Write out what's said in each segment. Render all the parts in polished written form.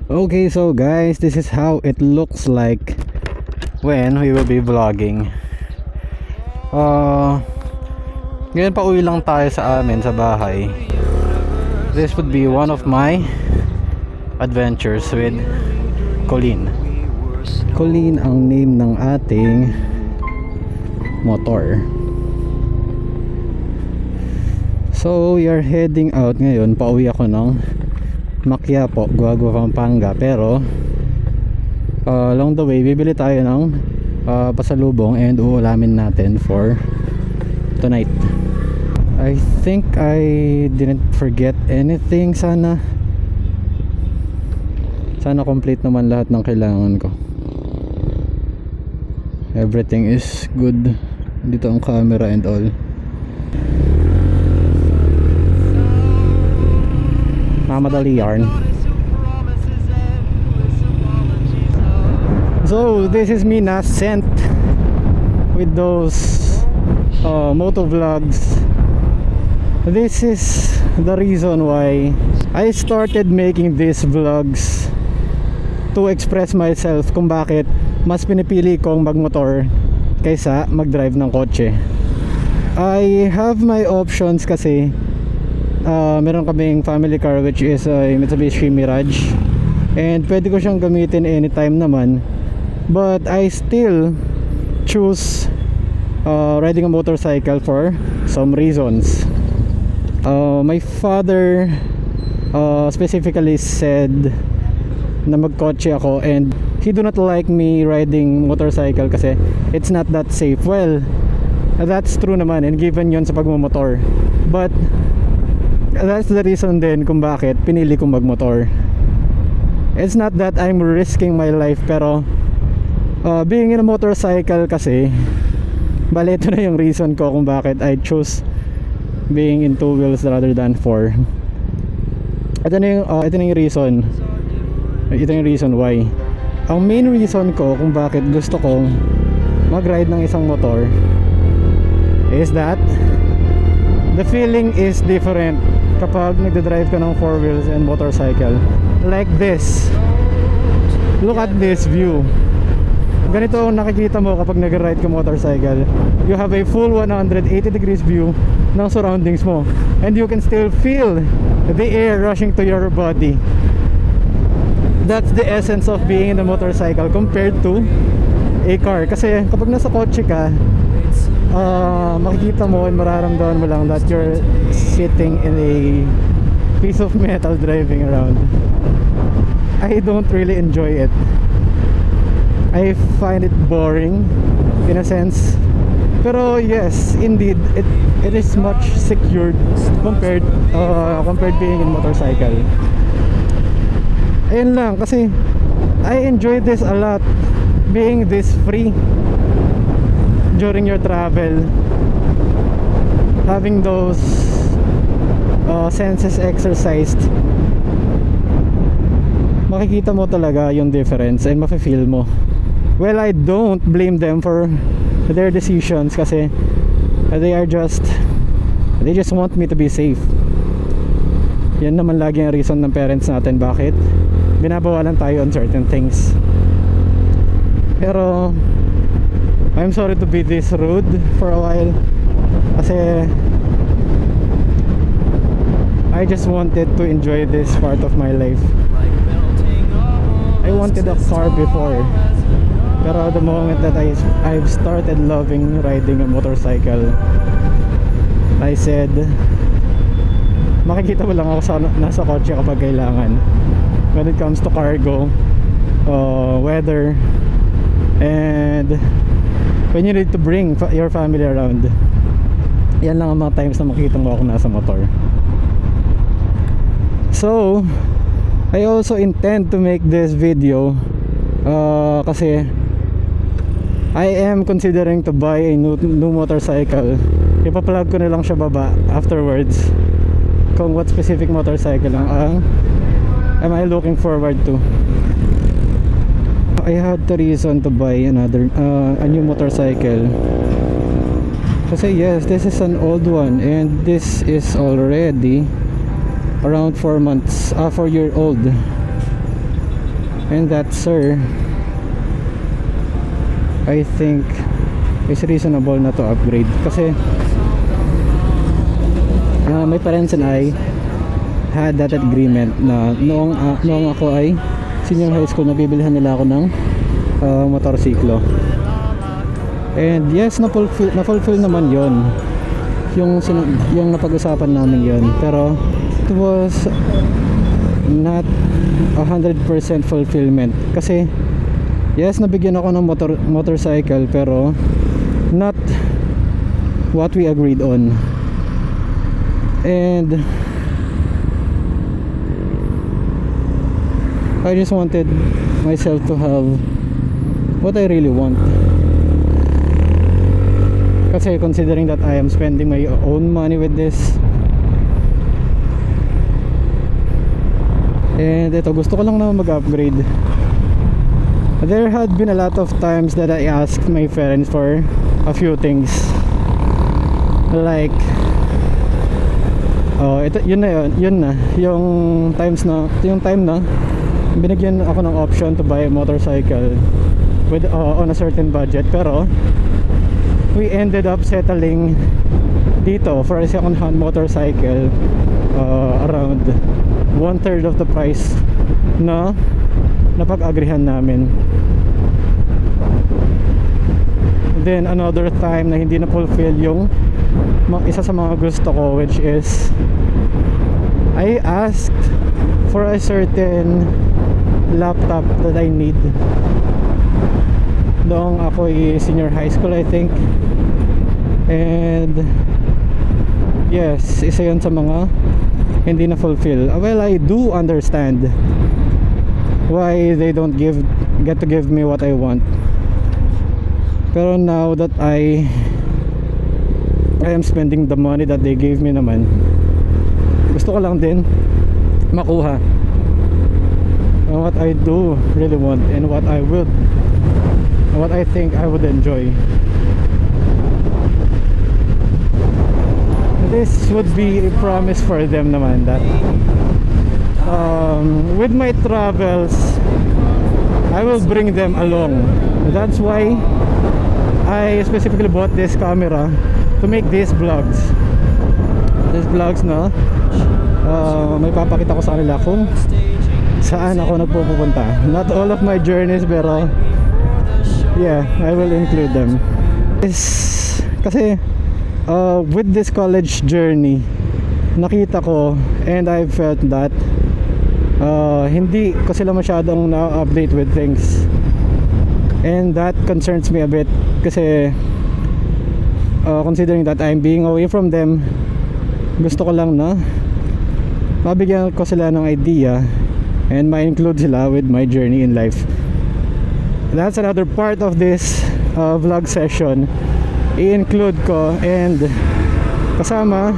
Okay, so guys, this is how it looks like when we will be vlogging. Ngayon pa uwi lang tayo sa amin sa bahay. This would be one of my adventures with Colleen. Colleen ang name ng ating motor. So we are heading out ngayon. Pauwi ako ng Maquiapo, Guagua, Pampanga. Pero along the way bibili tayo ng pasalubong and uulamin natin for tonight. I think I didn't forget anything. Sana complete naman lahat ng kailangan ko. Everything is good. Dito ang camera and all. Mamadali yarn. So this is me na sent with those moto vlogs. This is the reason why I started making these vlogs, to express myself kung bakit mas pinipili kong magmotor kaysa magdrive ng kotse. I have my options kasi meron kaming family car which is a Mitsubishi Mirage, and pwede ko siyang gamitin anytime naman, but I still choose riding a motorcycle for some reasons. My father specifically said na magkotse ako, and he do not like me riding motorcycle kasi it's not that safe. Well, that's true naman, and given yon sa pagmumotor, but that's the reason din kung bakit pinili kong magmotor. It's not that I'm risking my life, pero being in a motorcycle kasi, bale ito na yung reason ko kung bakit I chose being in two wheels rather than four. Ito na yung reason. Ito yung reason why. Ang main reason ko kung bakit gusto kong mag-ride ng isang motor is that the feeling is different kapag nagdadrive ka ng four wheels and motorcycle. Like this. Look at this view. Ganito ang nakikita mo kapag nag-ride ka motorcycle. You have a full 180 degrees view ng surroundings mo, and you can still feel the air rushing to your body. That's the essence of being in a motorcycle compared to a car. Kasi kapag nasa kotse ka, makikita mo and mararamdaman mo lang that you're sitting in a piece of metal driving around. I don't really enjoy it. I find it boring in a sense. Pero yes, indeed, it is much secured compared being in motorcycle. Ayun lang, kasi I enjoy this a lot, being this free during your travel, having those senses exercised. Makikita mo talaga yung difference and mafe-feel mo. Well, I don't blame them for their decisions kasi they just want me to be safe. Yan naman lagi ang reason ng parents natin bakit binabawalan tayo on certain things. Pero I'm sorry to be this rude for a while kasi I just wanted to enjoy this part of my life. I wanted a car before, pero the moment that I've started loving riding a motorcycle, I said makikita mo lang ako nasa kotse kapag kailangan, when it comes to cargo, weather, and when you need to bring your family around. Yan lang ang mga times na makikita mo ako nasa motor. So I also intend to make this video kasi I am considering to buy a new motorcycle. Ipa-plug ko na lang siya baba afterwards kung what specific motorcycle ang am I looking forward to. I had the reason to buy a new motorcycle kasi yes, this is an old one and this is already around 4 year old. And that, sir, I think is reasonable na to upgrade kasi my parents and I had that agreement na noong ako ay senior high school, nabibilhan nila ako ng motorsiklo. And yes, na-fulfill naman yon, yung napag-usapan namin yon, pero it was not 100% fulfillment kasi yes, nabigyan ako ng motorcycle pero not what we agreed on. And I just wanted myself to have what I really want, kasi considering that I am spending my own money with this, and ito, gusto ko lang na mag-upgrade. There had been a lot of times that I asked my parents for a few things, like ito, yun na yung time na binigyan ako ng option to buy a motorcycle with on a certain budget, pero we ended up settling dito for a second hand motorcycle around 1/3 of the price na napag-agrihan namin. Then another time na hindi na fulfill yung isa sa mga gusto ko, which is I asked for a certain laptop that I need noong ako senior high school, I think. And yes, isa yun sa mga hindi na fulfill. Well, I do understand why they don't get to give me what I want, pero now that I am spending the money that they gave me naman, gusto ko lang din makuha what I do really want and what I think I would enjoy. This would be a promise for them naman that with my travels I will bring them along. That's why I specifically bought this camera to make these vlogs. Na may papakita ko sa kanila kung saan ako nagpupunta. Not all of my journeys, pero yeah, I will include them. Kasi with this college journey, nakita ko and I felt that hindi ko sila masyadong na-update with things, and that concerns me a bit kasi considering that I'm being away from them, gusto ko lang na mabigyan ko sila ng idea and ma-include sila with my journey in life. That's another part of this vlog session, i-include ko, and kasama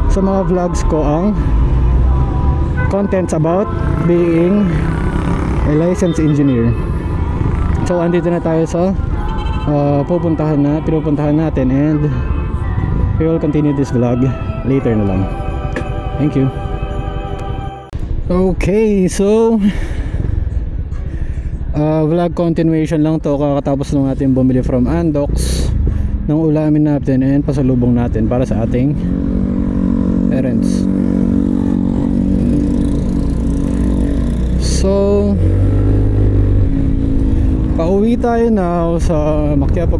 sa mga vlogs ko ang contents about being a licensed engineer. So andito na tayo sa pinupuntahan natin, and we will continue this vlog later na lang. Thank you. Okay, so vlog continuation lang to. Kakatapos lang natin bumili from Andox ng ulamin natin and pasalubong natin para sa ating parents. So pauwi tayo now sa Quiapo,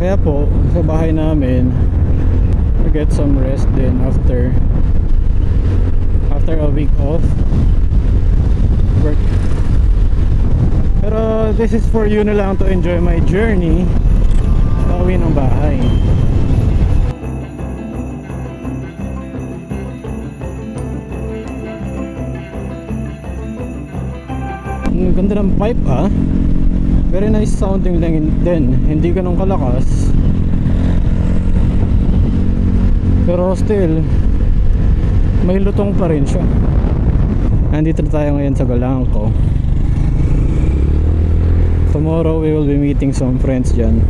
kaya po sa bahay namin to get some rest din after a week of work. Pero this is for you na lang to enjoy my journey pauwi ng bahay. Ang ganda ng pipe, very nice sounding lang din, hindi ganun kalakas, pero still may lutong pa rin siya. Nandito na tayo ngayon sa Galangco. Tomorrow we will be meeting some friends dyan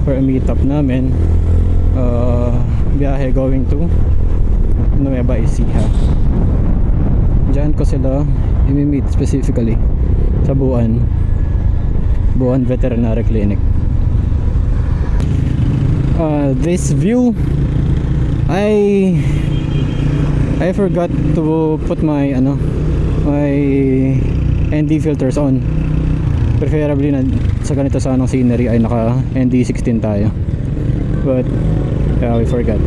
for a meetup namin. Biyahe going to Nueva Ecija. Dyan ko sila imi-meet specifically sa Buan Veterinary Clinic. This view, I forgot to put my my ND filters on. Preferably na sa ganito sanang scenery ay naka ND16 tayo, but yeah, we forgot.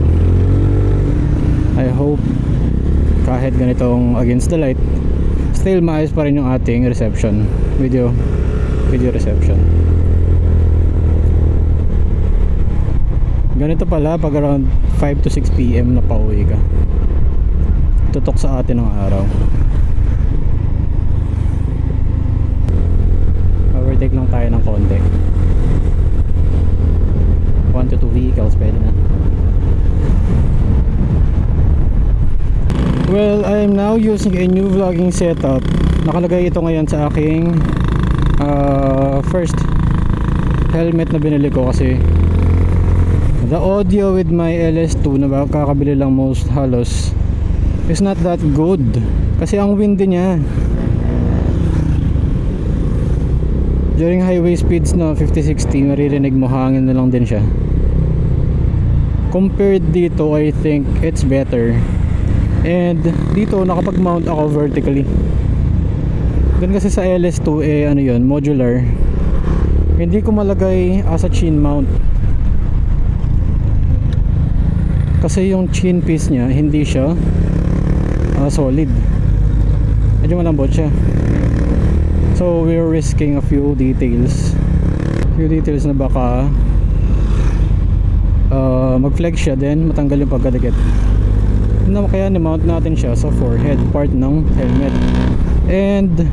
I hope kahit ganitong against the light, still maayos pa rin yung ating reception, video reception. Ganito pala pag around 5 to 6 PM na pauwi ka, tutok sa atin ng araw. Overtake lang tayo ng konti, 1 to 2 vehicles pwede na. Well, I am now using a new vlogging setup. Nakalagay ito ngayon sa aking first helmet na binili ko kasi the audio with my LS2 na kakabili lang most halos is not that good kasi ang windy niya during highway speeds na 50-60, maririnig mo hangin na lang din siya. Compared dito, I think it's better. And dito nakapag-mount ako vertically. Doon kasi sa LS2 ano yun, modular. Hindi ko malagay as a chin mount. Kasi yung chin piece niya hindi siya solid. Medyo malambot siya. So we're risking a few details na baka mag-flex siya, then matanggal yung pagkadikit. Kaya ni-mount natin siya sa forehead part ng helmet, and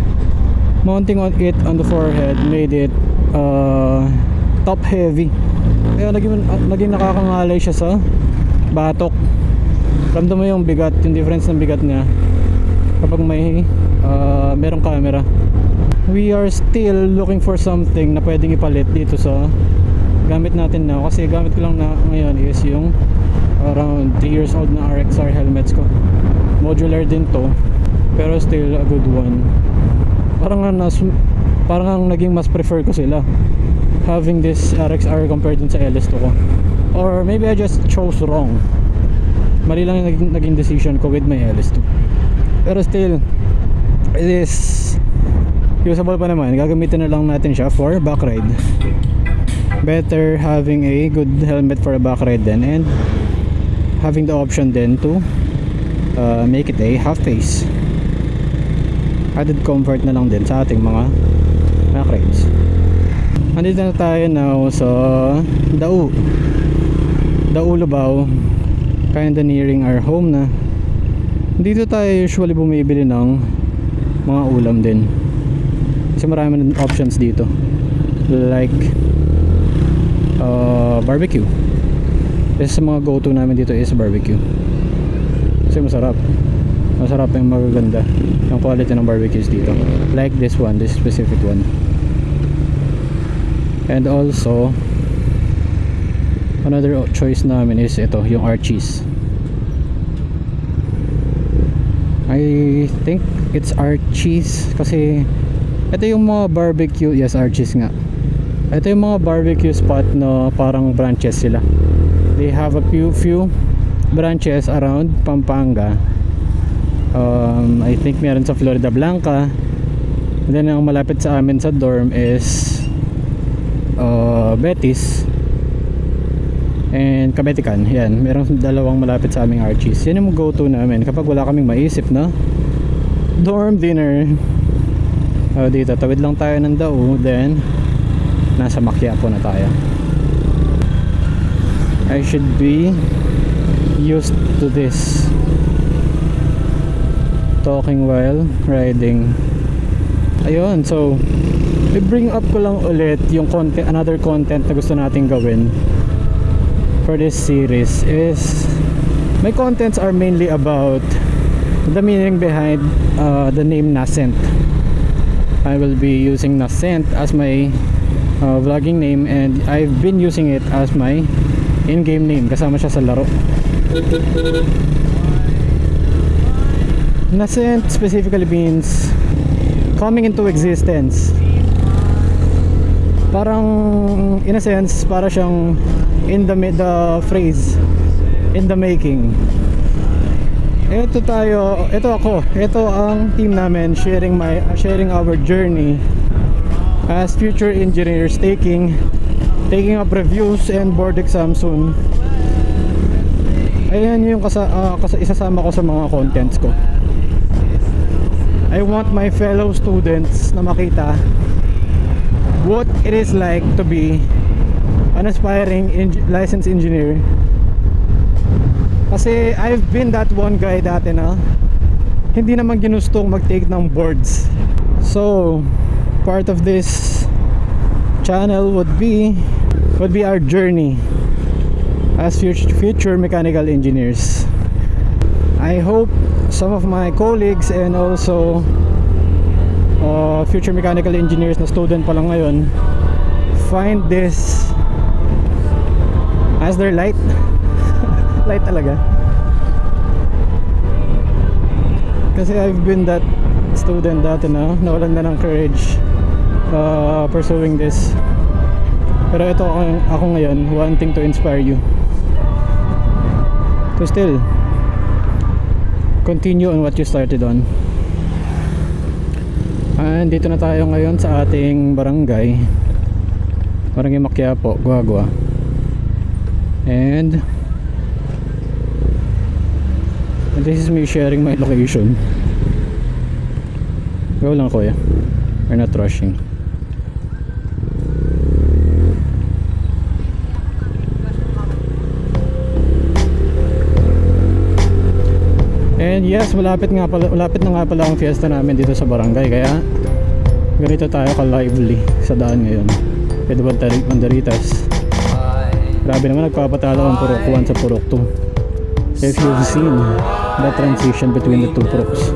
mounting on it on the forehead made it top heavy. Kaya naging nakakangalay siya sa batok. Ramdam mo yung bigat, yung difference ng bigat niya kapag may merong camera. We are still looking for something na pwedeng ipalit dito sa gamit natin now, kasi gamit ko lang na ngayon is yung around 3 years old na RXR helmets ko. Modular din to, pero still a good one. Parang ang naging mas prefer ko sila having this RXR compared dun sa LS2 ko. Or maybe I just chose wrong. Mali lang yung naging decision ko with my LS2. Pero still, it is usable pa naman. Gagamitin na lang natin siya for back ride. Better having a good helmet for a back ride then, and having the option then to make it a half face. Added comfort na lang din sa ating mga back rides. Andito na tayo now sa Dao Lubao, kinda nearing our home na. Dito tayo usually bumibili ng mga ulam din kasi marami ng options dito, like barbecue. Kasi sa mga go-to namin dito is barbecue kasi masarap yung magaganda yung quality ng barbecues dito, like this specific one. And also another choice namin is ito, yung Archie's. I think it's Archie's kasi ito yung mga barbecue, yes, Archie's nga. Ito yung mga barbecue spot na parang branches sila. They have a few branches around Pampanga. I think meron sa Florida Blanca. And then ang malapit sa amin sa dorm is Betis and Kabetikan. Yan, meron dalawang malapit sa aming Archie's. Yan yung go-to namin kapag wala kaming maisip na dorm dinner. Dito, tawid lang tayo ng Dao, then nasa Maquiapo na tayo. I should be used to this, talking while riding. Ayun, so i-bring up ko lang ulit yung content, another content na gusto nating gawin for this series is my contents are mainly about the meaning behind the name Nascent. I will be using Nascent as my vlogging name, and I've been using it as my in-game name, kasama siya sa laro. Nascent specifically means coming into existence. Parang in a sense para siyang in the phrase in the making. Ito ang team namin sharing our journey as future engineers, taking up reviews and board exam soon. Ayan yung isasama ko sa mga contents ko. I want my fellow students na makita what it is like to be an aspiring licensed engineer. Kasi I've been that one guy dati na hindi naman ginustong mag-take ng boards. So part of this channel would be our journey as future mechanical engineers. I hope some of my colleagues and also future mechanical engineers na student pa lang ngayon find this as their light. Light talaga. Kasi I've been that student dati na nawalan na ng courage pursuing this. Pero ito ako ngayon, wanting to inspire you to still continue on what you started on. And dito na tayo ngayon sa ating barangay Maquiapo, Guagua. And this is me sharing my location. Go lang kuya, we're not rushing. And yes, malapit na nga pala ang fiesta namin dito sa barangay, kaya ganito tayo ka-lively sa daan ngayon. Pwede banderitas. Grabe naman, nagpapatalo ang Purok 1 sa Purok 2. If you've seen the transition between the two Puroks.